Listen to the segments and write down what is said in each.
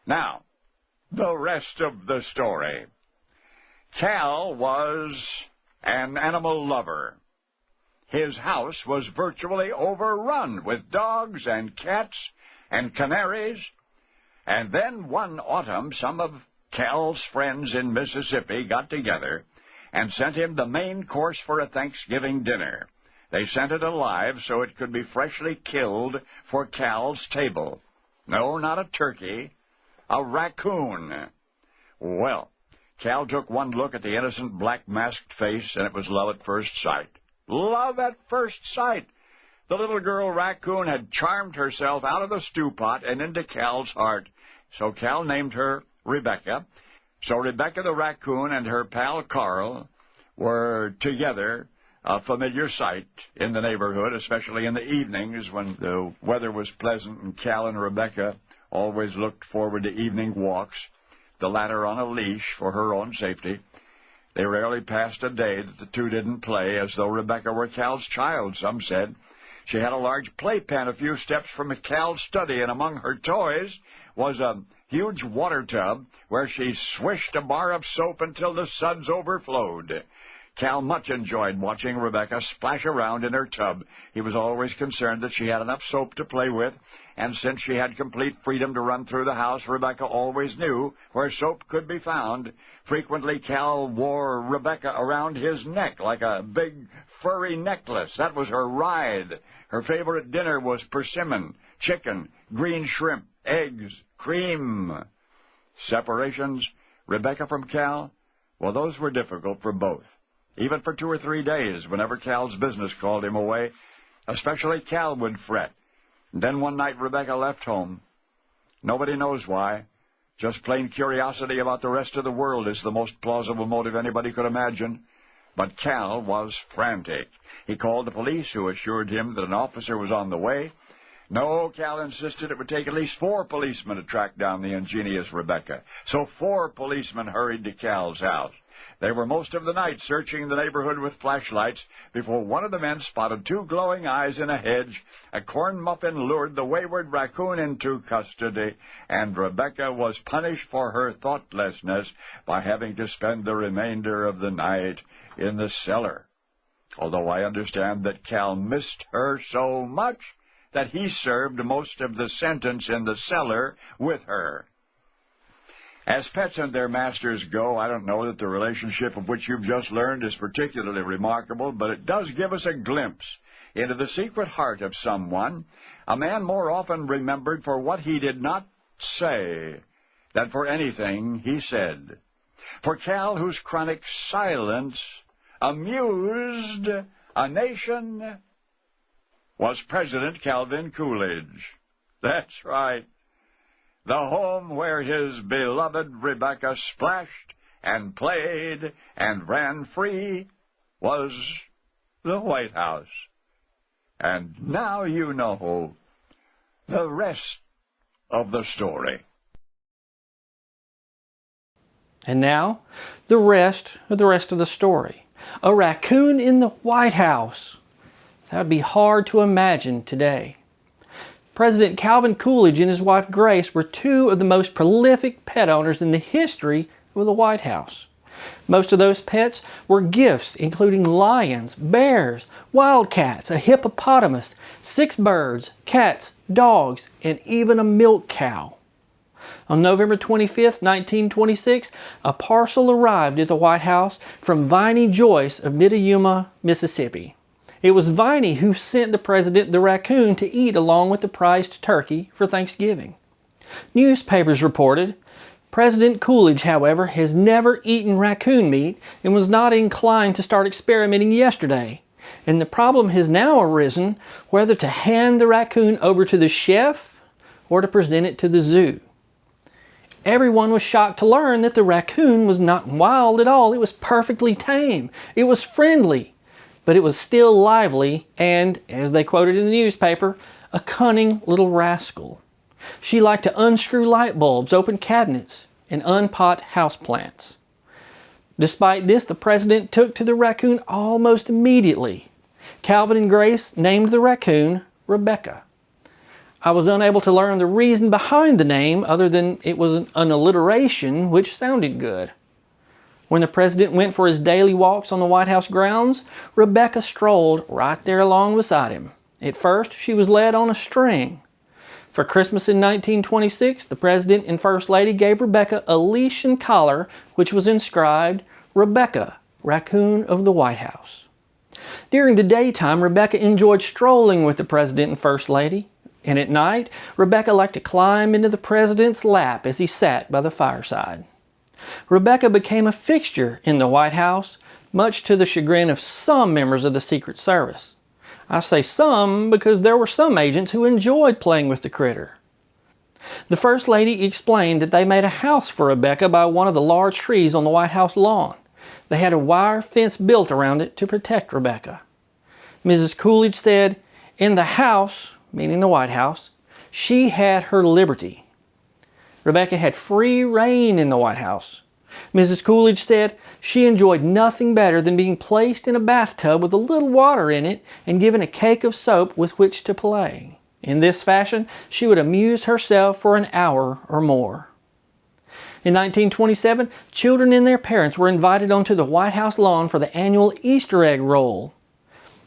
Now, the rest of the story. Cal was an animal lover. His house was virtually overrun with dogs and cats and canaries. And then one autumn, some of Cal's friends in Mississippi got together and sent him the main course for a Thanksgiving dinner. They sent it alive so it could be freshly killed for Cal's table. No, not a turkey, a raccoon. Well, Cal took one look at the innocent black masked face, and it was love at first sight. Love at first sight! The little girl raccoon had charmed herself out of the stew pot and into Cal's heart, so Cal named her Rebecca. So Rebecca the raccoon and her pal Carl were together, a familiar sight in the neighborhood, especially in the evenings when the weather was pleasant, and Cal and Rebecca always looked forward to evening walks, the latter on a leash for her own safety. They rarely passed a day that the two didn't play, as though Rebecca were Cal's child, some said. She had a large playpen a few steps from Cal's study, and among her toys was a huge water tub where she swished a bar of soap until the suds overflowed. Cal much enjoyed watching Rebecca splash around in her tub. He was always concerned that she had enough soap to play with, and since she had complete freedom to run through the house, Rebecca always knew where soap could be found. Frequently, Cal wore Rebecca around his neck like a big furry necklace. That was her ride. Her favorite dinner was persimmon, chicken, green shrimp, eggs, cream. Separations, Rebecca from Cal, well, those were difficult for both. Even for 2 or 3 days, whenever Cal's business called him away, especially Cal would fret. And then one night Rebecca left home. Nobody knows why. Just plain curiosity about the rest of the world is the most plausible motive anybody could imagine. But Cal was frantic. He called the police, who assured him that an officer was on the way. No, Cal insisted it would take at least 4 policemen to track down the ingenious Rebecca. So 4 policemen hurried to Cal's house. They were most of the night searching the neighborhood with flashlights before one of the men spotted 2 glowing eyes in a hedge. A corn muffin lured the wayward raccoon into custody, and Rebecca was punished for her thoughtlessness by having to spend the remainder of the night in the cellar. Although I understand that Cal missed her so much that he served most of the sentence in the cellar with her. As pets and their masters go, I don't know that the relationship of which you've just learned is particularly remarkable, but it does give us a glimpse into the secret heart of someone, a man more often remembered for what he did not say than for anything he said. For Cal, whose chronic silence amused a nation, was President Calvin Coolidge. That's right. The home where his beloved Rebecca splashed and played and ran free was the White House. And now you know the rest of the story. And now, the rest of the story. A raccoon in the White House. That would be hard to imagine today. President Calvin Coolidge and his wife Grace were 2 of the most prolific pet owners in the history of the White House. Most of those pets were gifts, including lions, bears, wildcats, a hippopotamus, 6 birds, cats, dogs, and even a milk cow. On November 25, 1926, a parcel arrived at the White House from Viney Joyce of Nidayuma, Mississippi. It was Viney who sent the president the raccoon to eat along with the prized turkey for Thanksgiving. Newspapers reported, President Coolidge, however, has never eaten raccoon meat and was not inclined to start experimenting yesterday. And the problem has now arisen whether to hand the raccoon over to the chef or to present it to the zoo. Everyone was shocked to learn that the raccoon was not wild at all. It was perfectly tame. It was friendly. But it was still lively and, as they quoted in the newspaper, a cunning little rascal. She liked to unscrew light bulbs, open cabinets, and unpot houseplants. Despite this, the president took to the raccoon almost immediately. Calvin and Grace named the raccoon Rebecca. I was unable to learn the reason behind the name other than it was an alliteration which sounded good. When the president went for his daily walks on the White House grounds, Rebecca strolled right there along beside him. At first, she was led on a string. For Christmas in 1926, the President and First Lady gave Rebecca a leash and collar which was inscribed, "Rebecca, Raccoon of the White House." During the daytime, Rebecca enjoyed strolling with the President and First Lady, and at night, Rebecca liked to climb into the President's lap as he sat by the fireside. Rebecca became a fixture in the White House, much to the chagrin of some members of the Secret Service. I say some because there were some agents who enjoyed playing with the critter. The First Lady explained that they made a house for Rebecca by one of the large trees on the White House lawn. They had a wire fence built around it to protect Rebecca. Mrs. Coolidge said, "In the house," meaning the White House, "she had her liberty." Rebecca had free reign in the White House. Mrs. Coolidge said she enjoyed nothing better than being placed in a bathtub with a little water in it and given a cake of soap with which to play. In this fashion, she would amuse herself for an hour or more. In 1927, children and their parents were invited onto the White House lawn for the annual Easter egg roll.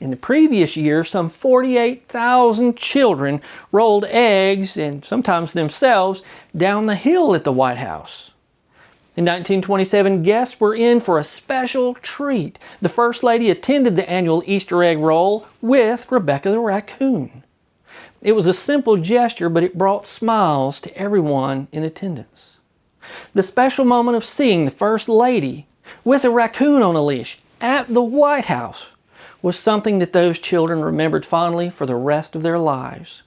In the previous year, some 48,000 children rolled eggs, and sometimes themselves, down the hill at the White House. In 1927, guests were in for a special treat. The First Lady attended the annual Easter egg roll with Rebecca the Raccoon. It was a simple gesture, but it brought smiles to everyone in attendance. The special moment of seeing the First Lady with a raccoon on a leash at the White House was something that those children remembered fondly for the rest of their lives.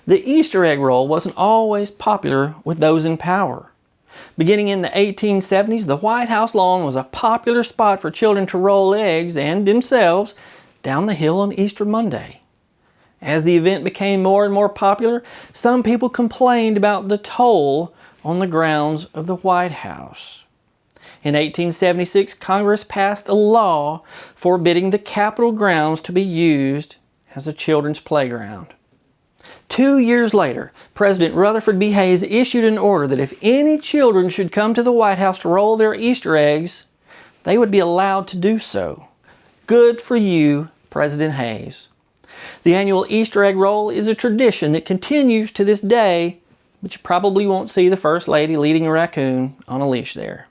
The Easter egg roll wasn't always popular with those in power. Beginning in the 1870s, the White House lawn was a popular spot for children to roll eggs and themselves down the hill on Easter Monday. As the event became more and more popular, some people complained about the toll on the grounds of the White House. In 1876, Congress passed a law forbidding the Capitol grounds to be used as a children's playground. 2 years later, President Rutherford B. Hayes issued an order that if any children should come to the White House to roll their Easter eggs, they would be allowed to do so. Good for you, President Hayes. The annual Easter egg roll is a tradition that continues to this day, but you probably won't see the First Lady leading a raccoon on a leash there.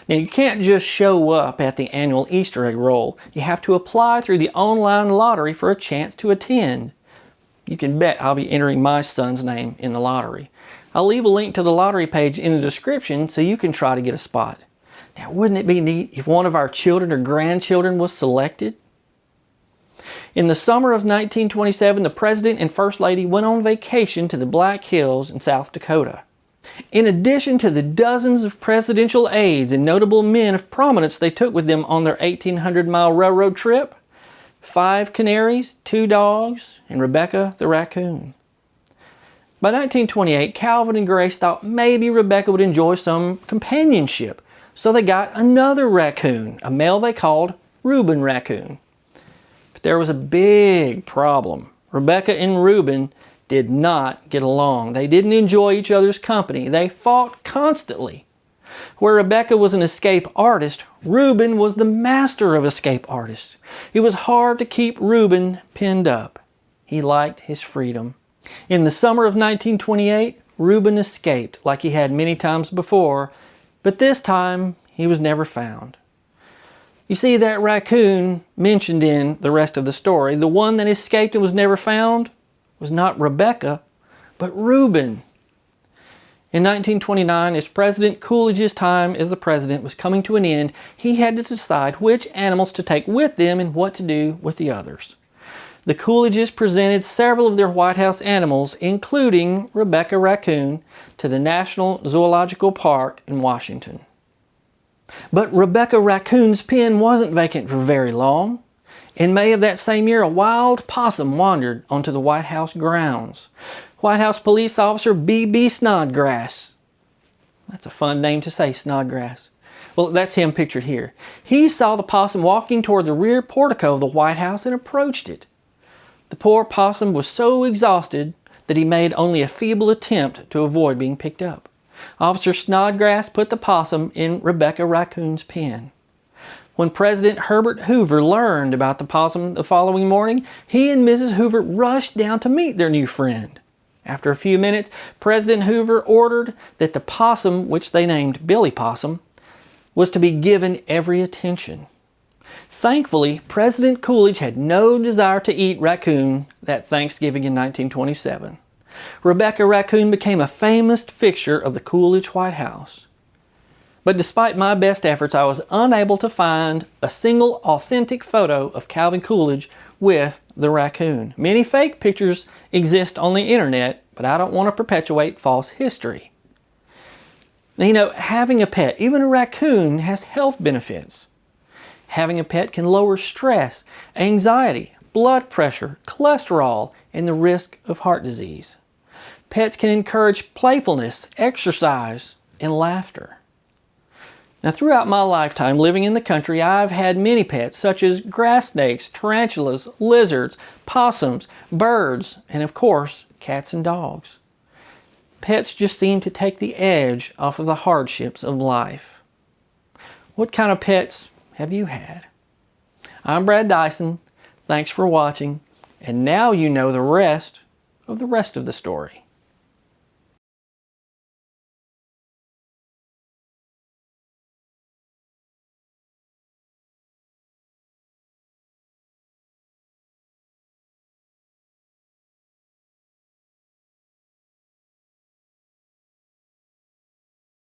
Now, you can't just show up at the annual Easter egg roll. You have to apply through the online lottery for a chance to attend. You can bet I'll be entering my son's name in the lottery. I'll leave a link to the lottery page in the description so you can try to get a spot. Now, wouldn't it be neat if one of our children or grandchildren was selected? In the summer of 1927, the President and First Lady went on vacation to the Black Hills in South Dakota. In addition to the dozens of presidential aides and notable men of prominence they took with them on their 1,800-mile railroad trip, 5 canaries, 2 dogs, and Rebecca the raccoon. By 1928, Calvin and Grace thought maybe Rebecca would enjoy some companionship, so they got another raccoon, a male they called Reuben Raccoon. But there was a big problem. Rebecca and Reuben did not get along. They didn't enjoy each other's company. They fought constantly. Where Rebecca was an escape artist, Reuben was the master of escape artists. It was hard to keep Reuben pinned up. He liked his freedom. In the summer of 1928, Reuben escaped like he had many times before, but this time he was never found. You see, that raccoon mentioned in the rest of the story, the one that escaped and was never found, was not Rebecca, but Reuben. In 1929, as President Coolidge's time as the president was coming to an end, he had to decide which animals to take with them and what to do with the others. The Coolidges presented several of their White House animals, including Rebecca Raccoon, to the National Zoological Park in Washington. But Rebecca Raccoon's pen wasn't vacant for very long. In May of that same year, a wild possum wandered onto the White House grounds. White House Police Officer B.B. Snodgrass. That's a fun name to say, Snodgrass. Well, that's him pictured here. He saw the possum walking toward the rear portico of the White House and approached it. The poor possum was so exhausted that he made only a feeble attempt to avoid being picked up. Officer Snodgrass put the possum in Rebecca Raccoon's pen. When President Herbert Hoover learned about the possum the following morning, he and Mrs. Hoover rushed down to meet their new friend. After a few minutes, President Hoover ordered that the possum, which they named Billy Possum, was to be given every attention. Thankfully, President Coolidge had no desire to eat Racoon that Thanksgiving in 1927. Rebecca Raccoon became a famous fixture of the Coolidge White House. But despite my best efforts, I was unable to find a single authentic photo of Calvin Coolidge with the raccoon. Many fake pictures exist on the internet, but I don't want to perpetuate false history. Now, you know, having a pet, even a raccoon, has health benefits. Having a pet can lower stress, anxiety, blood pressure, cholesterol, and the risk of heart disease. Pets can encourage playfulness, exercise, and laughter. Now, throughout my lifetime living in the country, I've had many pets such as grass snakes, tarantulas, lizards, possums, birds, and of course, cats and dogs. Pets just seem to take the edge off of the hardships of life. What kind of pets have you had? I'm Brad Dison. Thanks for watching. And now you know the rest of the story.